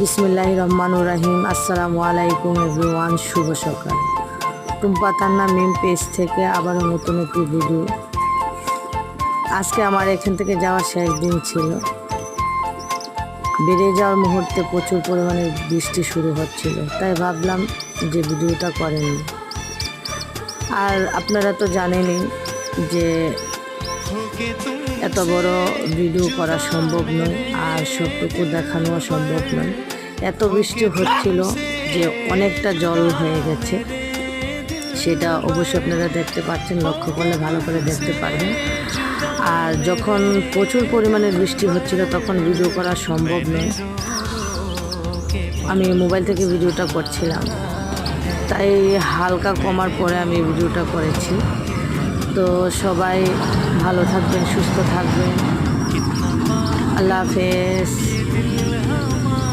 বিসমিল্লাহির রহমানুর রহিম। আসসালামু আলাইকুম এভরিওয়ান, শুভ সকাল। টুম্পা তান্না মিম পেজ থেকে আবারও নতুন একটি ভিডিও। আজকে আমার এখান থেকে যাওয়ার শেষ দিন ছিল। বেরিয়ে যাওয়ার মুহূর্তে প্রচুর পরিমাণে বৃষ্টি শুরু হচ্ছিল, তাই ভাবলাম যে ভিডিওটা করেনি। আর আপনারা তো জানেনই যে এত বড় ভিডিও করা সম্ভব নয়, আর সবটুকু দেখানো সম্ভব নয়। এত বৃষ্টি হচ্ছিল যে অনেকটা জল হয়ে গেছে, সেটা অবশ্যই আপনারা দেখতে পাচ্ছেন, লক্ষ্য করলে ভালো করে দেখতে পারবেন। আর যখন প্রচুর পরিমাণে বৃষ্টি হচ্ছিল তখন ভিডিও করা সম্ভব নয়। আমি মোবাইল থেকে ভিডিওটা করছিলাম, তাই হালকা কমার পরে আমি ভিডিওটা করেছি। তো সবাই ভালো থাকবেন, সুস্থ থাকবেন। আল্লাহ হাফেজ।